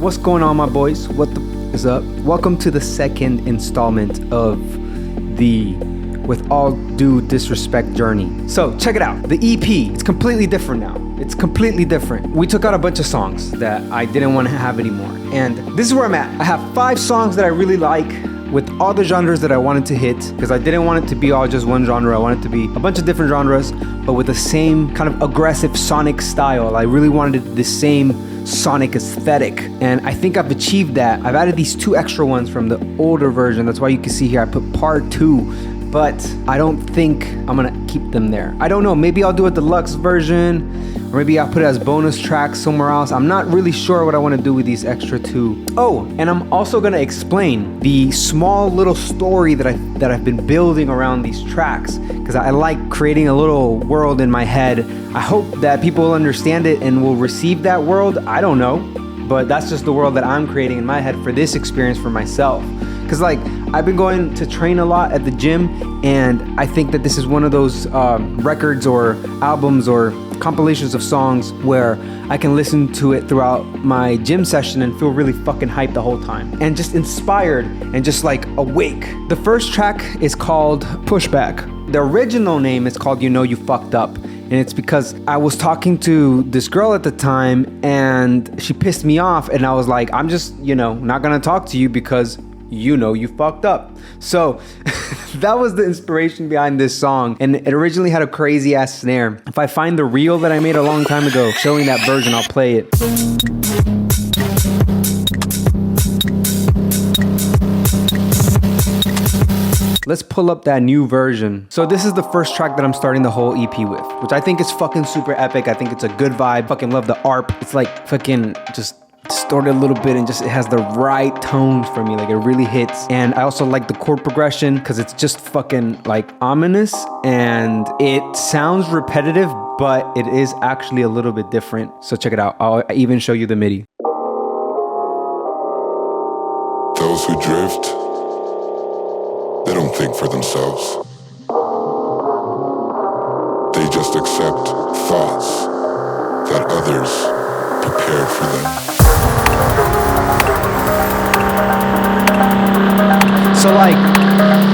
What's going on, my boys? What the is up? Welcome to the second installment of the With All Due Disrespect journey. So check it out. The EP, it's completely different now. It's completely different. We took out a bunch of songs that I didn't want to have anymore. And this is where I'm at. I have 5 songs that I really like with all the genres that I wanted to hit, because I didn't want it to be all just one genre. I wanted it to be a bunch of different genres, but with the same kind of aggressive sonic style. I really wanted the same sonic aesthetic, and I think I've achieved that. I've added these 2 extra ones from the older version. That's why you can see here I put part 2, but I don't think I'm gonna keep them there. I don't know, maybe I'll do a deluxe version, or maybe I'll put it as bonus tracks somewhere else. I'm not really sure what I want to do with these extra 2. Oh, and I'm also gonna explain the small little story that I've been building around these tracks, because I like creating a little world in my head. I hope that people will understand it and will receive that world. I don't know, but that's just the world that I'm creating in my head for this experience for myself. Because like, I've been going to train a lot at the gym, and I think that this is one of those records or albums or compilations of songs where I can listen to it throughout my gym session and feel really fucking hyped the whole time, and just inspired and just like awake. The first track is called Pushback. The original name is called You Know You Fucked Up, and it's because I was talking to this girl at the time and she pissed me off, and I was like, I'm just, not gonna talk to you because you know you fucked up. So that was the inspiration behind this song, and it originally had a crazy ass snare. If I find the reel that I made a long time ago showing that version, I'll play it. Let's pull up that new version. So this is the first track that I'm starting the whole EP with, which I think is fucking super epic. I think it's a good vibe. Fucking love the ARP. It's like fucking just distorted a little bit, and just it has the right tones for me. Like, it really hits. And I also like the chord progression because it's just fucking like ominous, and it sounds repetitive, but it is actually a little bit different. So check it out. I'll even show you the MIDI. Those who drift, they don't think for themselves. They just accept thoughts that others prepared for them. So like,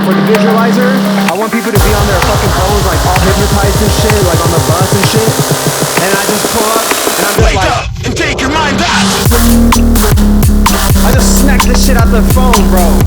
for the visualizer, I want people to be on their fucking phones, like all hypnotized and shit, like on the bus and shit. And I just pull up, and I'm just wake like, up and take your mind back. I just smack this shit out the phone, bro.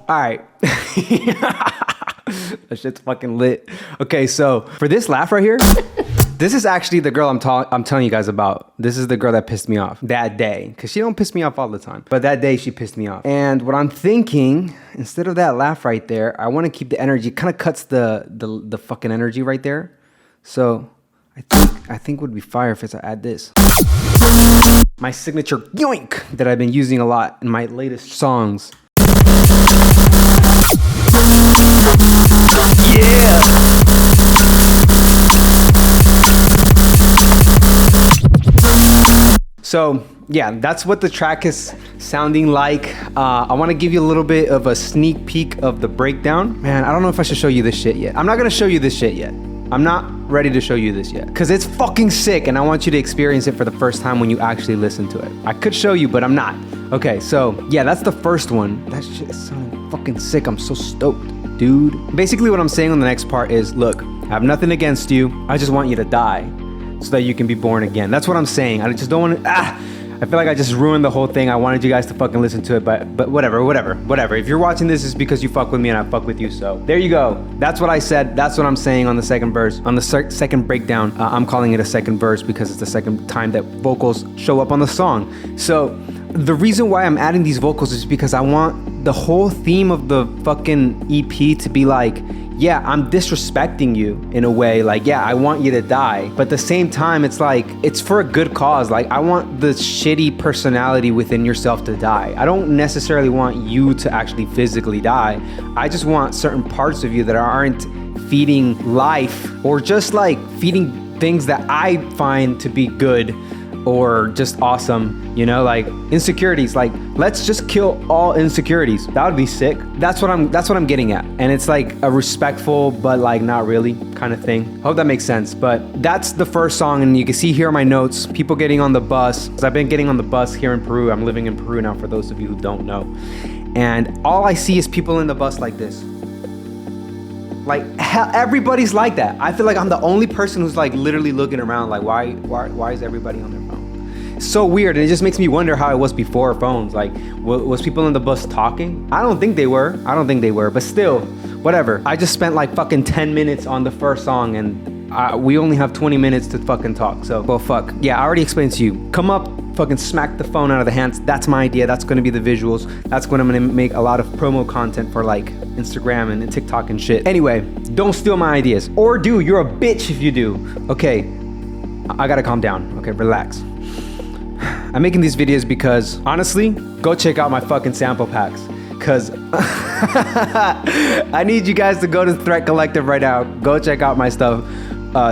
Alright. That shit's fucking lit. Okay, so for this laugh right here, this is actually the girl I'm telling you guys about. This is the girl that pissed me off that day, because she don't piss me off all the time, but that day she pissed me off. And what I'm thinking, instead of that laugh right there, I want to keep the energy. It kind of cuts the fucking energy right there. So I think would be fire if I add this. My signature yoink that I've been using a lot in my latest songs. Yeah! So yeah, that's what the track is sounding like. I want to give you a little bit of a sneak peek of the breakdown. Man, I don't know if I should show you this shit yet. I'm not gonna show you this shit yet. I'm not ready to show you this yet, because it's fucking sick, and I want you to experience it for the first time when you actually listen to it. I could show you, but I'm not. Okay, so yeah, that's the first one. That shit is sounding fucking sick. I'm so stoked, dude. Basically what I'm saying on the next part is, look, I have nothing against you. I just want you to die so that you can be born again. That's what I'm saying. I just don't want to, I feel like I just ruined the whole thing. I wanted you guys to fucking listen to it, but whatever. If you're watching this, it's because you fuck with me and I fuck with you. So there you go. That's what I said. That's what I'm saying on the second verse, on the second breakdown. I'm calling it a second verse because it's the second time that vocals show up on the song. So the reason why I'm adding these vocals is because I want the whole theme of the fucking EP to be like, yeah, I'm disrespecting you in a way. Like, yeah, I want you to die. But at the same time, it's like, it's for a good cause. Like, I want the shitty personality within yourself to die. I don't necessarily want you to actually physically die. I just want certain parts of you that aren't feeding life or just like feeding things that I find to be good or just awesome, you know, like insecurities. Like, let's just kill all insecurities. That would be sick. That's what I'm getting at. And it's like a respectful but like not really kind of thing. Hope that makes sense. But that's the first song, and you can see here in my notes, people getting on the bus. 'Cause I've been getting on the bus here in Peru. I'm living in Peru now, for those of you who don't know. And all I see is people in the bus like this. Like, everybody's like that. I feel like I'm the only person who's like literally looking around like, why is everybody on their phone? It's so weird, and it just makes me wonder how it was before phones. Like, was people in the bus talking? I don't think they were, but still, whatever. I just spent like fucking 10 minutes on the first song, and we only have 20 minutes to fucking talk, so, well, fuck. Yeah, I already explained to you. Come up, fucking smack the phone out of the hands. That's my idea. That's gonna be the visuals. That's when I'm gonna make a lot of promo content for like Instagram and TikTok and shit. Anyway, don't steal my ideas. Or do, you're a bitch if you do. Okay, I gotta calm down. Okay, relax. I'm making these videos because, honestly, go check out my fucking sample packs. Cause I need you guys to go to Threat Collective right now. Go check out my stuff.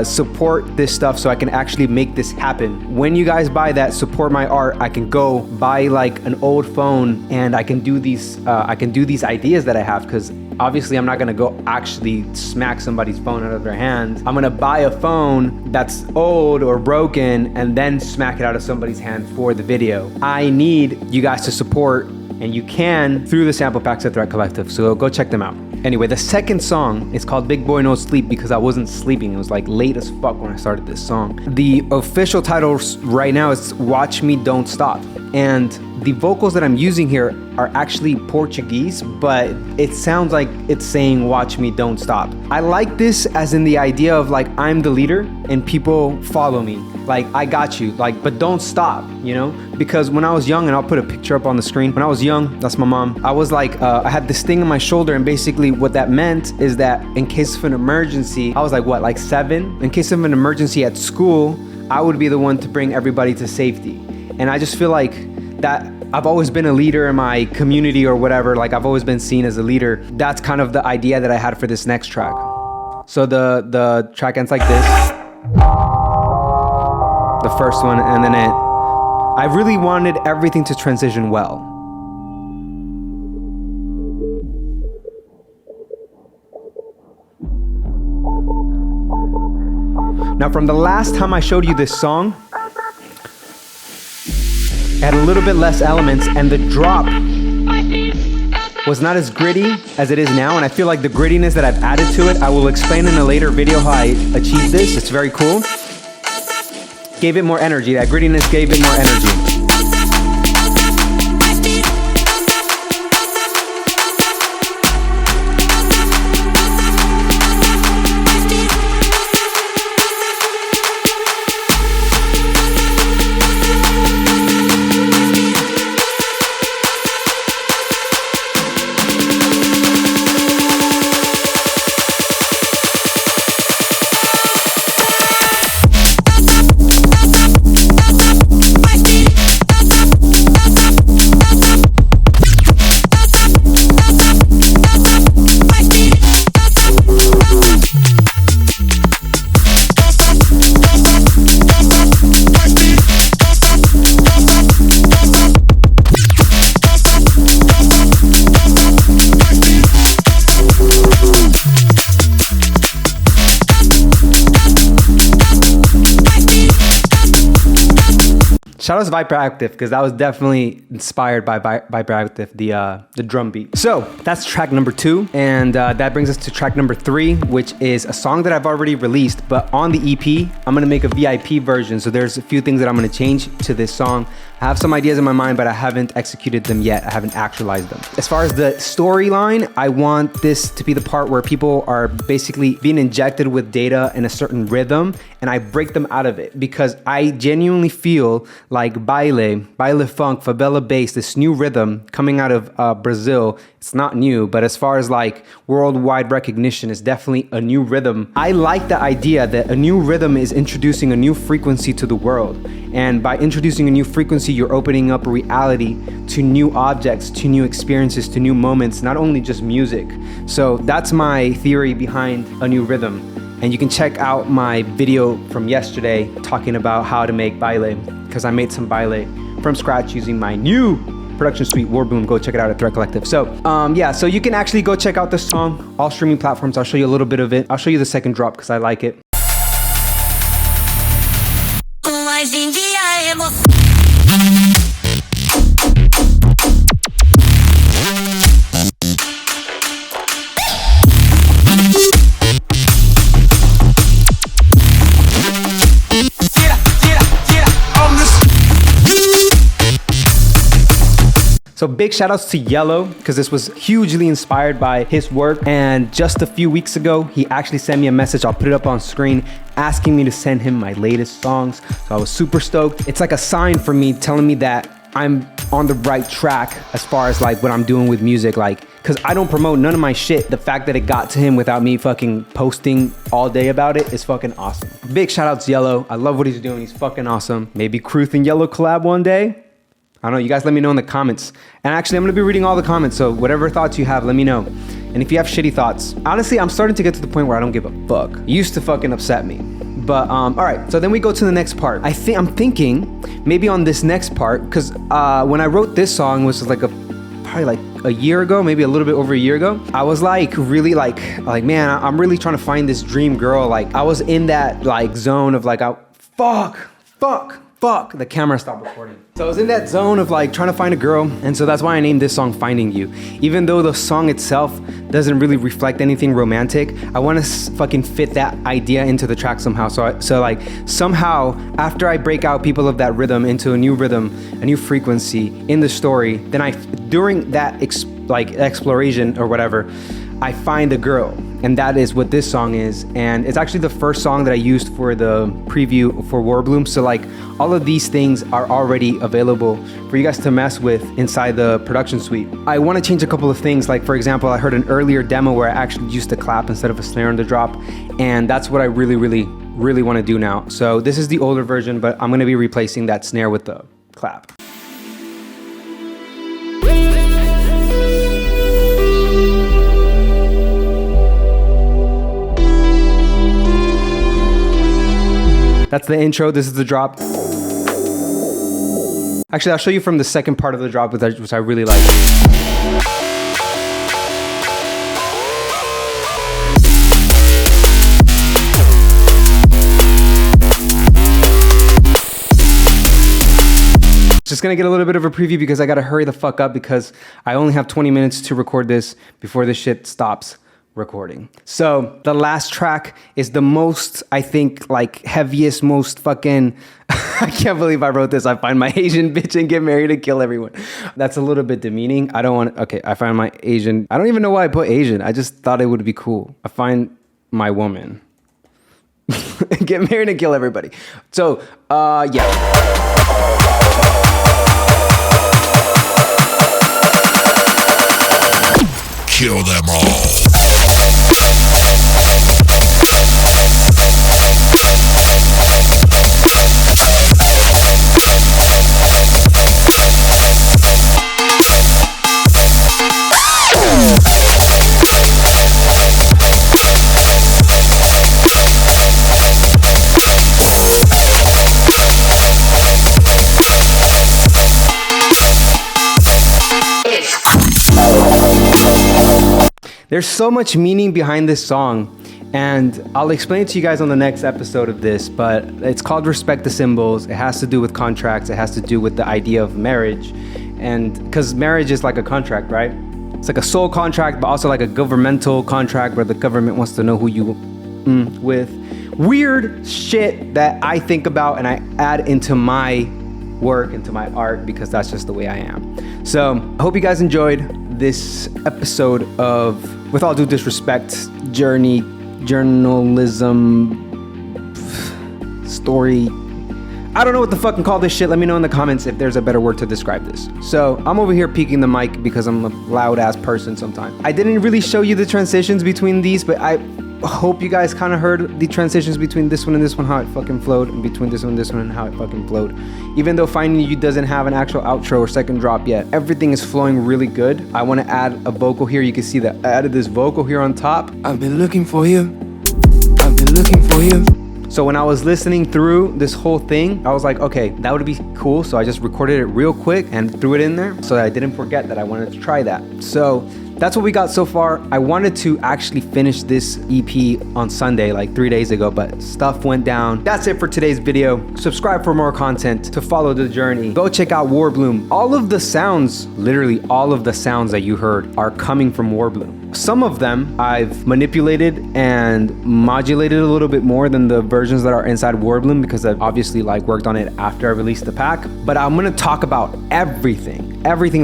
Support this stuff so I can actually make this happen. When you guys buy that, support my art. I can go buy like an old phone and I can do these ideas that I have, because obviously I'm not gonna go actually smack somebody's phone out of their hands. I'm gonna buy a phone that's old or broken and then smack it out of somebody's hand for the video. I need you guys to support, and you can through the sample packs at Threat Collective, so go check them out. Anyway, the second song is called Big Boy No Sleep because I wasn't sleeping. It was like late as fuck when I started this song. The official title right now is Watch Me Don't Stop. And the vocals that I'm using here are actually Portuguese, but it sounds like it's saying watch me don't stop. I like this as in the idea of like, I'm the leader and people follow me. Like, I got you, like, but don't stop, you know? Because when I was young, and I'll put a picture up on the screen. When I was young, that's my mom. I was like, I had this thing in my shoulder, and basically what that meant is that in case of an emergency, I was like, what, like 7? In case of an emergency at school, I would be the one to bring everybody to safety. And I just feel like that I've always been a leader in my community or whatever. Like, I've always been seen as a leader. That's kind of the idea that I had for this next track. So the track ends like this. The first one, and then I really wanted everything to transition well. Now, from the last time I showed you this song, it had a little bit less elements, and the drop was not as gritty as it is now, and I feel like the grittiness that I've added to it, I will explain in a later video how I achieved this. It's very cool. Gave it more energy. That grittiness gave it more energy. Shout out to Viperactive, because that was definitely inspired by Viperactive, the drum beat. So that's track number 2, and that brings us to track number 3, which is a song that I've already released, but on the EP, I'm gonna make a VIP version. So there's a few things that I'm gonna change to this song. I I have some ideas in my mind, but I haven't executed them yet. I haven't actualized them. As far as the storyline, I want this to be the part where people are basically being injected with data in a certain rhythm, and I break them out of it because I genuinely feel like baile funk, favela bass, this new rhythm coming out of Brazil. It's not new, but as far as like worldwide recognition, it's definitely a new rhythm. I like the idea that a new rhythm is introducing a new frequency to the world. And by introducing a new frequency, you're opening up a reality to new objects, to new experiences, to new moments, not only just music. So that's my theory behind a new rhythm. And you can check out my video from yesterday talking about how to make baile, because I made some baile from scratch using my new production suite, Warbloom. Go check it out at Threat Collective. So yeah, so you can actually go check out this song, all streaming platforms. I'll show you a little bit of it. I'll show you the second drop because I like it. So big shout outs to Yellow, because this was hugely inspired by his work. And just a few weeks ago, he actually sent me a message, I'll put it up on screen, asking me to send him my latest songs. So I was super stoked. It's like a sign for me telling me that I'm on the right track as far as like what I'm doing with music. Like, cause I don't promote none of my shit. The fact that it got to him without me fucking posting all day about it is fucking awesome. Big shout outs Yellow. I love what he's doing. He's fucking awesome. Maybe Kruth and Yellow collab one day. I don't know, you guys let me know in the comments. And actually, I'm gonna be reading all the comments, so whatever thoughts you have, let me know. And if you have shitty thoughts, honestly, I'm starting to get to the point where I don't give a fuck. It used to fucking upset me. But all right, so then we go to the next part. I'm thinking maybe on this next part, because when I wrote this song, which was like probably like a year ago, maybe a little bit over a year ago, I was like really like man, I'm really trying to find this dream girl. Like I was in that like zone of like, fuck, the camera stopped recording. So I was in that zone of like trying to find a girl, and so that's why I named this song Finding You. Even though the song itself doesn't really reflect anything romantic, I want to fucking fit that idea into the track somehow. So like somehow after I break out people of that rhythm into a new rhythm, a new frequency in the story, then during that exploration or whatever, I find a girl, and that is what this song is. And it's actually the first song that I used for the preview for Warbloom. So like all of these things are already available for you guys to mess with inside the production suite. I want to change a couple of things. Like for example, I heard an earlier demo where I actually used a clap instead of a snare on the drop. And that's what I really want to do now. So this is the older version, but I'm going to be replacing that snare with the clap. That's the intro, this is the drop. Actually, I'll show you from the second part of the drop, which I really like. Just gonna get a little bit of a preview because I gotta hurry the fuck up because I only have 20 minutes to record this before this shit stops recording. So the last track is the most, I think, like heaviest, most fucking, I can't believe I wrote this. I find my Asian bitch and get married and kill everyone. That's a little bit demeaning. I don't want, okay, I find my Asian, I don't even know why I put Asian. I just thought it would be cool. I find my woman. Get married and kill everybody. So, yeah. Kill them all. There's so much meaning behind this song, and I'll explain it to you guys on the next episode of this, but it's called Respect the Symbols. It has to do with contracts. It has to do with the idea of marriage, and because marriage is like a contract, right? It's like a soul contract, but also like a governmental contract where the government wants to know who you with. Weird shit that I think about and I add into my work, into my art, because that's just the way I am. So I hope you guys enjoyed this episode of, with all due disrespect, journalism, story. I don't know what to fucking call this shit. Let me know in the comments if there's a better word to describe this. So I'm over here peeking the mic because I'm a loud ass person sometimes. I didn't really show you the transitions between these, but I hope you guys kind of heard the transitions between this one and this one, how it fucking flowed, and between this one and this one and how it fucking flowed. Even though Finding You doesn't have an actual outro or second drop yet, everything is flowing really good. I want to add a vocal here. You can see that I added this vocal here on top. I've been looking for you. I've been looking for you. So when I was listening through this whole thing, I was like, okay, that would be cool. So I just recorded it real quick and threw it in there so that I didn't forget that I wanted to try that. So that's what we got so far. I wanted to actually finish this EP on Sunday, like 3 days ago, but stuff went down. That's it for today's video. Subscribe for more content to follow the journey. Go check out Warbloom. All of the sounds, literally all of the sounds that you heard are coming from Warbloom. Some of them I've manipulated and modulated a little bit more than the versions that are inside Warbloom, because I've obviously like worked on it after I released the pack. But I'm gonna talk about everything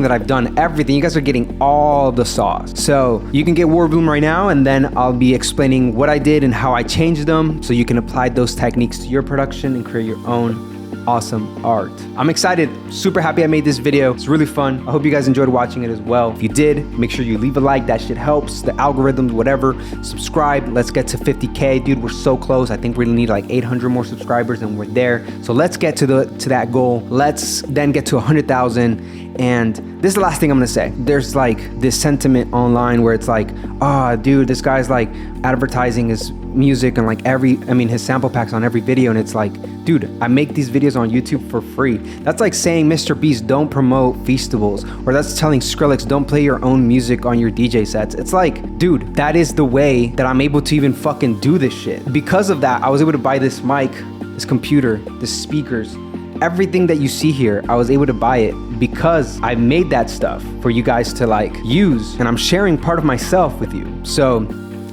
that I've done, everything. You guys are getting all the sauce. So you can get Warbloom right now, and then I'll be explaining what I did and how I changed them, so you can apply those techniques to your production and create your own awesome art. I'm excited, super happy I made this video. It's really fun. I hope you guys enjoyed watching it as well. If you did, make sure you leave a like. That shit helps the algorithms, whatever. Subscribe. Let's get to 50K, dude. We're so close. I think we need like 800 more subscribers and we're there. So let's get to that goal. Let's then get to 100,000. And this is the last thing I'm gonna say. There's like this sentiment online where it's like, oh, dude, this guy's like advertising his music and like his sample packs on every video. And it's like, dude, I make these videos on YouTube for free. That's like saying Mr. Beast don't promote festivals, or that's telling Skrillex don't play your own music on your DJ sets. It's like, dude, that is the way that I'm able to even fucking do this shit. Because of that, I was able to buy this mic, this computer, the speakers, everything that you see here. I was able to buy it because I made that stuff for you guys to like use, and I'm sharing part of myself with you. So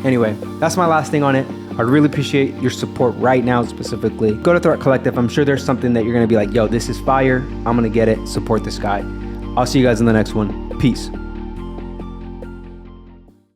anyway, that's my last thing on it. I'd really appreciate your support right now specifically. Go to Threat Collective. I'm sure there's something that you're gonna be like, yo, this is fire. I'm gonna get it. Support this guy. I'll see you guys in the next one. Peace.